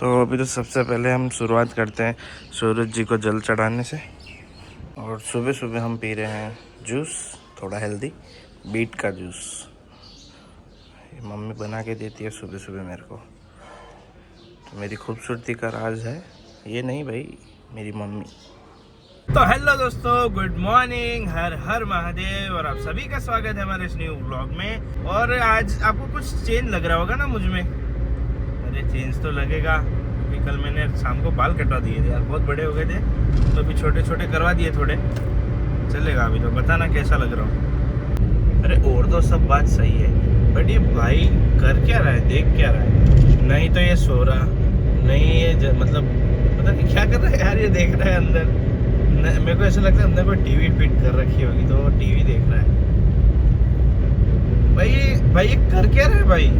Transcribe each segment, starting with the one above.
तो अभी तो सबसे पहले हम शुरुआत करते हैं सूरज जी को जल चढ़ाने से। और सुबह सुबह हम पी रहे हैं जूस, थोड़ा हेल्दी, बीट का जूस। ये मम्मी बना के देती है सुबह सुबह मेरे को। तो मेरी खूबसूरती का राज है ये नहीं भाई, मेरी मम्मी। तो हेलो दोस्तों, गुड मॉर्निंग, हर हर महादेव। और आप सभी का स्वागत है हमारे इस न्यू व्लॉग में। और आज आपको कुछ चेंज लग रहा होगा ना मुझ में। अरे चेंज तो लगेगा क्योंकि कल मैंने शाम को बाल कटवा दिए थे यार, बहुत बड़े हो गए थे, तो अभी छोटे छोटे करवा दिए थोड़े। चलेगा अभी तो, बताना कैसा लग रहा हूँ। अरे और तो सब बात सही है, बट ये भाई कर क्या रहा है, देख क्या रहा है। नहीं तो ये सो रहा, नहीं ये मतलब पता नहीं क्या कर रहा है यार। ये देख रहा है अंदर, मेरे को ऐसा लगता है अंदर कोई टीवी फिट कर रखी होगी तो वो टीवी देख रहा है। भाई ये कर क्या रहा है भाई।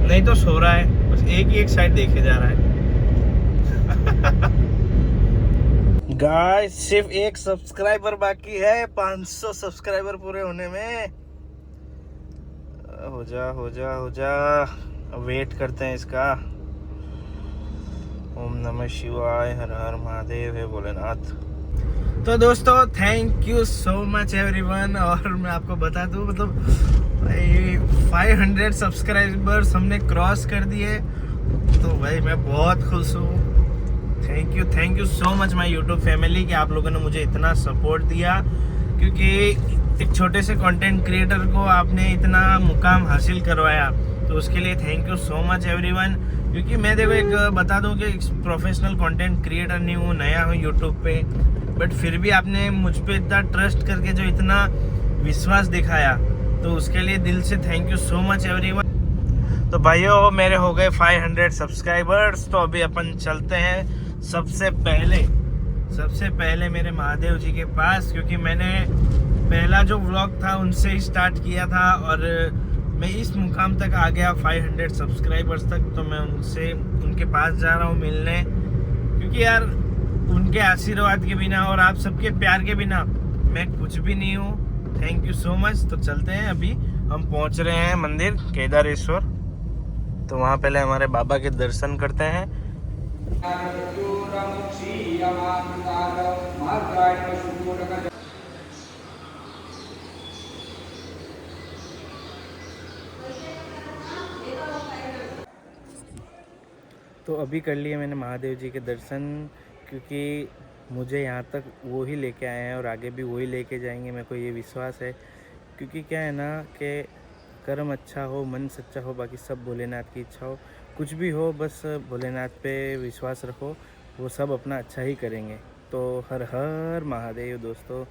नहीं तो सो रहा है, बस एक ही एक साइड देखे जा रहा है। गाइस सिर्फ एक सब्सक्राइबर बाकी है 500 सब्सक्राइबर पूरे होने में। हो जा, वेट करते हैं इसका। ओम नमः शिवाय, हर हर महादेव है भोलेनाथ। तो दोस्तों thank you so much everyone. और मैं आपको बता दूं मतलब 500 सब्सक्राइबर्स हमने क्रॉस कर दिए, तो भाई मैं बहुत खुश हूँ। Thank you so much my YouTube family कि आप लोगों ने मुझे इतना सपोर्ट दिया। क्योंकि एक छोटे से कंटेंट क्रिएटर को आपने इतना मुकाम हासिल करवाया, तो उसके लिए thank you so much everyone. क्योंकि मैं देखो एक बता दूं कि प्रोफेशनल कंटेंट क्रिएटर नहीं हूँ, नया हूँ यूट्यूब पे, बट फिर भी आपने मुझ पे इतना ट्रस्ट करके जो इतना विश्वास दिखाया, तो उसके लिए दिल से thank you so much everyone. तो भाइयों मेरे हो गए 500 सब्सक्राइबर्स। तो अभी अपन चलते हैं सबसे पहले मेरे महादेव जी के पास, क्योंकि मैंने पहला जो व्लॉग था उनसे ही स्टार्ट किया था और मैं इस मुकाम तक आ गया 500 सब्सक्राइबर्स तक। तो मैं उनके पास जा रहा हूँ मिलने, क्योंकि यार उनके आशीर्वाद के बिना और आप सबके प्यार के बिना मैं कुछ भी नहीं हूँ। Thank you so much. तो चलते हैं, अभी हम पहुँच रहे हैं मंदिर केदारेश्वर। तो वहाँ पहले हमारे बाबा के दर्शन करते हैं। तो अभी कर लिए मैंने महादेव जी के दर्शन, क्योंकि मुझे यहाँ तक वो ही लेके आए हैं और आगे भी वही लेके जाएंगे, मेरे को ये विश्वास है। क्योंकि क्या है ना कि कर्म अच्छा हो, मन सच्चा हो, बाकी सब भोलेनाथ की इच्छा हो। कुछ भी हो बस भोलेनाथ पे विश्वास रखो, वो सब अपना अच्छा ही करेंगे। तो हर हर महादेव दोस्तों।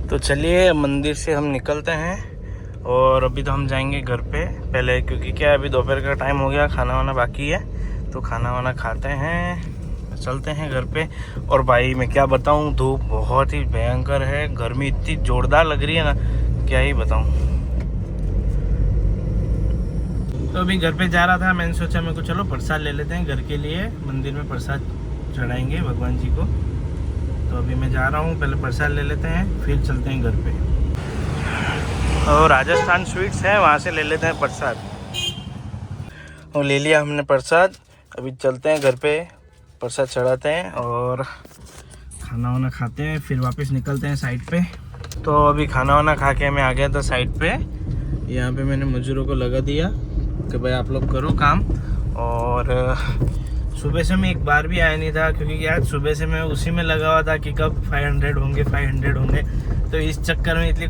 तो चलिए मंदिर से हम निकलते हैं और अभी तो हम जाएंगे घर पे पहले, क्योंकि क्या अभी दोपहर का टाइम हो गया, खाना वाना बाकी है। तो खाना वाना खाते हैं, चलते हैं घर पे। और भाई मैं क्या बताऊं, धूप बहुत ही भयंकर है, गर्मी इतनी जोरदार लग रही है ना, क्या ही बताऊं। तो अभी घर पे जा रहा था, मैंने सोचा मेरे को चलो प्रसाद ले लेते हैं घर के लिए, मंदिर में प्रसाद चढ़ाएंगे भगवान जी को। तो अभी मैं जा रहा हूँ, पहले प्रसाद ले लेते हैं फिर चलते हैं घर पे। और राजस्थान स्वीट्स है, वहाँ से ले लेते हैं प्रसाद। और ले लिया हमने प्रसाद, अभी चलते हैं घर पे, प्रसाद चढ़ाते हैं और खाना वाना खाते हैं, फिर वापस निकलते हैं साइड पे। तो अभी खाना वाना खा के मैं आ गया था साइड पे। यहाँ पे मैंने मजदूरों को लगा दिया कि भाई आप लोग करो काम। और सुबह से मैं एक बार भी आया नहीं था, क्योंकि यार सुबह से मैं उसी में लगा हुआ था कि कब 500 होंगे। तो इस चक्कर में इतनी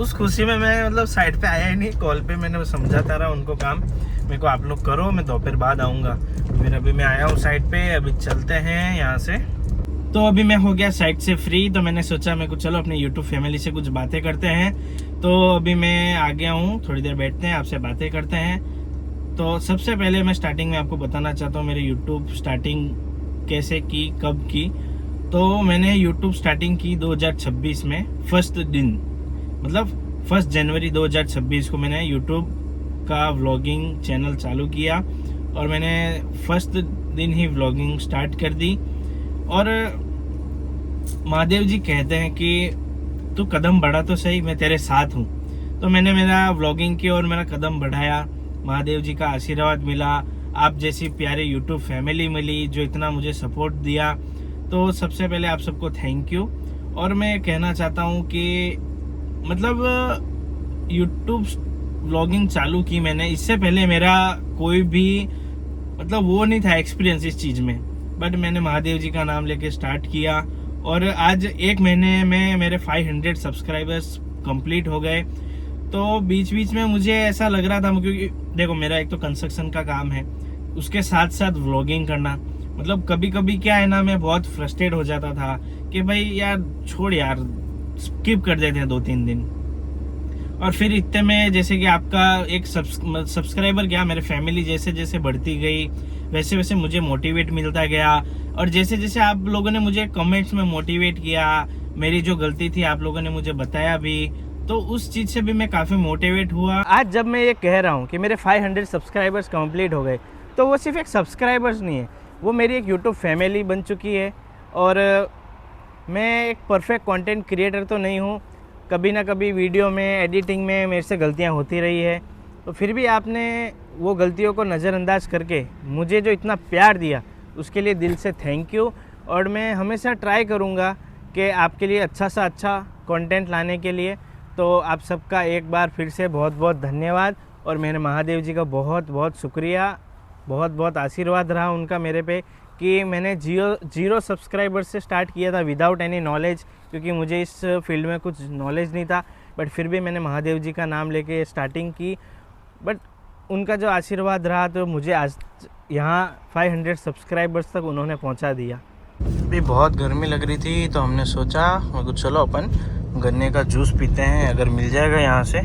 उस खुशी में मैं मतलब साइड पे आया ही नहीं। कॉल पे मैंने समझाता रहा उनको काम, मेरे को आप लोग करो, मैं दोपहर बाद आऊँगा। फिर अभी मैं आया हूँ साइड पे, अभी चलते हैं यहाँ से। तो अभी मैं हो गया साइड से फ्री, तो मैंने सोचा मेरे को चलो अपने यूट्यूब फैमिली से कुछ बातें करते हैं। तो अभी मैं आ गया हूँ, थोड़ी देर बैठते हैं, आपसे बातें करते हैं। तो सबसे पहले मैं स्टार्टिंग में आपको बताना चाहता हूँ मेरे यूट्यूब स्टार्टिंग कैसे की, कब की। तो मैंने यूट्यूब स्टार्टिंग की 2026 में फर्स्ट दिन, मतलब 1 जनवरी 2026 को मैंने यूट्यूब का व्लॉगिंग चैनल चालू किया और मैंने फर्स्ट दिन ही व्लॉगिंग स्टार्ट कर दी। और महादेव जी कहते हैं कि तू कदम बढ़ा तो सही, मैं तेरे साथ हूँ। तो मैंने मेरा व्लॉगिंग की और मेरा कदम बढ़ाया, महादेव जी का आशीर्वाद मिला। आप जैसी प्यारी यूट्यूब फैमिली मिली जो इतना मुझे सपोर्ट दिया, तो सबसे पहले आप सबको थैंक यू। और मैं कहना चाहता हूँ कि मतलब यूट्यूब व्लॉगिंग चालू की मैंने, इससे पहले मेरा कोई भी मतलब वो नहीं था एक्सपीरियंस इस चीज़ में, बट मैंने महादेव जी का नाम लेके स्टार्ट किया और आज 1 महीने में मेरे 500 सब्सक्राइबर्स कंप्लीट हो गए। तो बीच बीच में मुझे ऐसा लग रहा था, क्योंकि देखो मेरा एक तो कंस्ट्रक्शन का काम है, उसके साथ साथ व्लॉगिंग करना, मतलब कभी कभी क्या है ना, मैं बहुत फ्रस्ट्रेट हो जाता था कि भाई यार छोड़ यार, स्किप कर देते हैं 2-3 दिन। और फिर इतने में जैसे कि आपका एक सब्सक्राइबर क्या, मेरे फैमिली जैसे जैसे बढ़ती गई वैसे वैसे मुझे मोटिवेट मिलता गया। और जैसे जैसे आप लोगों ने मुझे कमेंट्स में मोटिवेट किया, मेरी जो गलती थी आप लोगों ने मुझे बताया भी, तो उस चीज़ से भी मैं काफ़ी मोटिवेट हुआ। आज जब मैं ये कह रहा हूँ कि मेरे 500 सब्सक्राइबर्स कंप्लीट हो गए, तो वो सिर्फ एक सब्सक्राइबर्स नहीं है, वो मेरी एक यूट्यूब फैमिली बन चुकी है। और मैं एक परफेक्ट कंटेंट क्रिएटर तो नहीं हूँ, कभी ना कभी वीडियो में एडिटिंग में मेरे से गलतियाँ होती रही है, तो फिर भी आपने वो गलतियों को नज़रअंदाज करके मुझे जो इतना प्यार दिया उसके लिए दिल से थैंक यू। और मैं हमेशा ट्राई करूँगा कि आपके लिए अच्छा सा अच्छा कंटेंट लाने के लिए। तो आप सबका एक बार फिर से बहुत बहुत धन्यवाद, और मेरे महादेव जी का बहुत बहुत शुक्रिया, बहुत बहुत आशीर्वाद रहा उनका मेरे पे कि मैंने जीरो सब्सक्राइबर से स्टार्ट किया था विदाउट एनी नॉलेज, क्योंकि मुझे इस फील्ड में कुछ नॉलेज नहीं था, बट फिर भी मैंने महादेव जी का नाम लेके स्टार्टिंग की। बट उनका जो आशीर्वाद रहा तो मुझे आज यहाँ 500 सब्सक्राइबर्स तक उन्होंने पहुँचा दिया। अभी बहुत गर्मी लग रही थी तो हमने सोचा चलो अपन गन्ने का जूस पीते हैं, अगर मिल जाएगा यहाँ से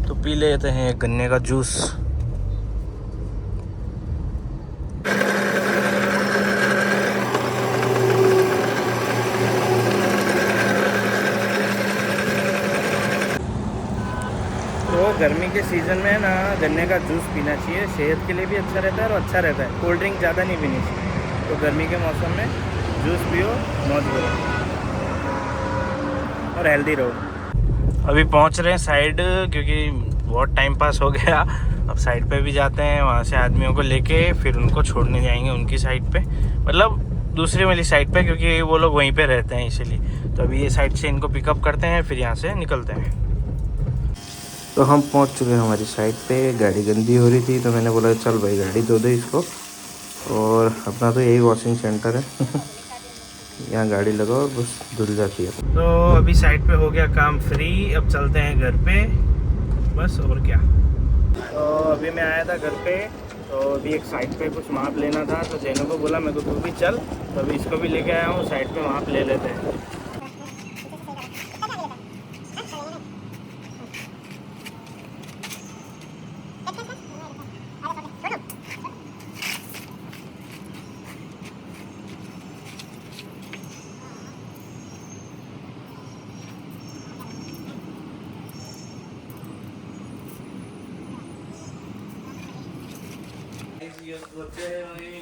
तो पी लेते हैं गन्ने का जूस। तो गर्मी के सीज़न में ना गन्ने का जूस पीना चाहिए, सेहत के लिए भी अच्छा रहता है और अच्छा रहता है। कोल्ड ड्रिंक ज़्यादा नहीं पीनी चाहिए, तो गर्मी के मौसम में जूस पियो, मौज करो और हेल्दी रहो। अभी पहुंच रहे हैं साइड, क्योंकि बहुत टाइम पास हो गया, अब साइड पे भी जाते हैं, वहाँ से आदमियों को लेके फिर उनको छोड़ने जाएंगे उनकी साइड पे, मतलब दूसरी वाली साइड पे, क्योंकि वो लोग वहीं पे रहते हैं इसीलिए। तो अभी ये साइड से इनको पिकअप करते हैं, फिर यहाँ से निकलते हैं। तो हम पहुंच चुके हैं हमारी साइड पे, गाड़ी गंदी हो रही थी तो मैंने बोला चल भाई गाड़ी धो दे इसको, और अपना तो यही वॉशिंग सेंटर है यहाँ गाड़ी लगाओ और बस धुल जाती है। तो अभी साइड पे हो गया काम फ्री, अब चलते हैं घर पे बस, और क्या। तो अभी मैं आया था घर पे, तो अभी एक साइड पे कुछ माप लेना था, तो जैनू को बोला मेरे को तू भी चल, तो अभी इसको भी लेके आया हूँ, साइड पे माप ले लेते हैं।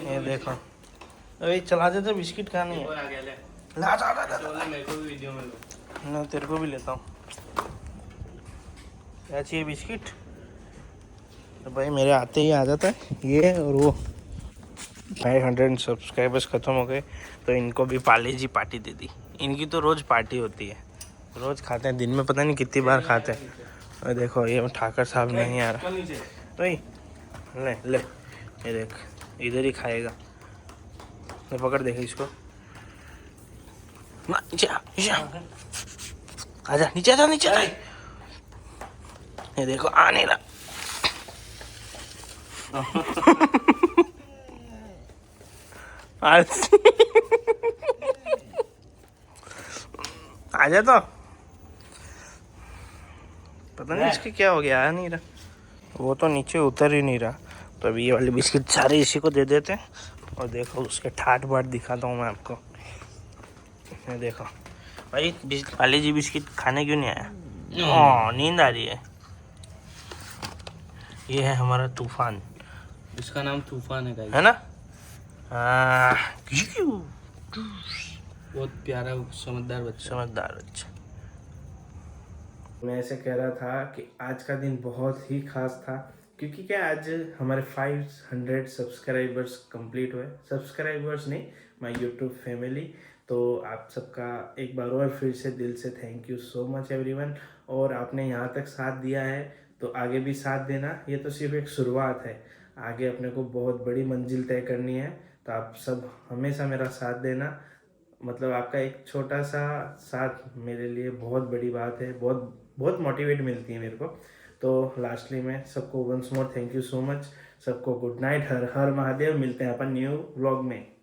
ये देखो अभी चला देते, बिस्किट खानी है, ला जा मेरे को भी वीडियो में ना, तेरे को भी लेता हूँ। क्या चाहिए बिस्किट? तो भाई मेरे आते ही आ जाता है ये, और वो 500 सब्सक्राइबर्स ख़त्म हो गए तो इनको भी पाली जी पार्टी दे दी। इनकी तो रोज़ पार्टी होती है, रोज़ खाते हैं, दिन में पता नहीं कितनी बार खाते हैं। और देखो ये ठाकर साहब नहीं आ रहा भाई, ले ले ये देख इधर ही खाएगा, मैं पकड़ देगा इसको, नीचे आजा, नीचे आजा, नीचे आजा। ये देखो आ नहीं रहा आजा, तो पता नहीं इसके क्या हो गया, आ नहीं रहा, वो तो नीचे उतर ही नहीं रहा। तो अभी ये वाली बिस्किट सारे इसी को दे देते हैं, और देखो उसके ठाट बाट दिखाता हूँ मैं आपको। ये देखो भाई, पाली जी बिस्किट खाने क्यों नहीं आया? नींद आ रही है। ये है हमारा तूफान, इसका नाम तूफान है ना? बहुत प्यारा समझदार बच्चा। मैं ऐसे कह रहा था कि आज का दिन बहुत ही खास था, क्योंकि क्या आज हमारे 500 सब्सक्राइबर्स कंप्लीट हुए, सब्सक्राइबर्स नहीं, माय यूट्यूब फैमिली। तो आप सबका एक बार और फिर से दिल से thank you so much everyone. और आपने यहाँ तक साथ दिया है तो आगे भी साथ देना, ये तो सिर्फ एक शुरुआत है, आगे अपने को बहुत बड़ी मंजिल तय करनी है। तो आप सब हमेशा मेरा साथ देना, मतलब आपका एक छोटा सा साथ मेरे लिए बहुत बड़ी बात है, बहुत बहुत मोटिवेट मिलती है मेरे को। तो लास्टली मैं सबको once more thank you so much, सबको गुड नाइट, हर हर महादेव। मिलते हैं अपन न्यू व्लॉग में।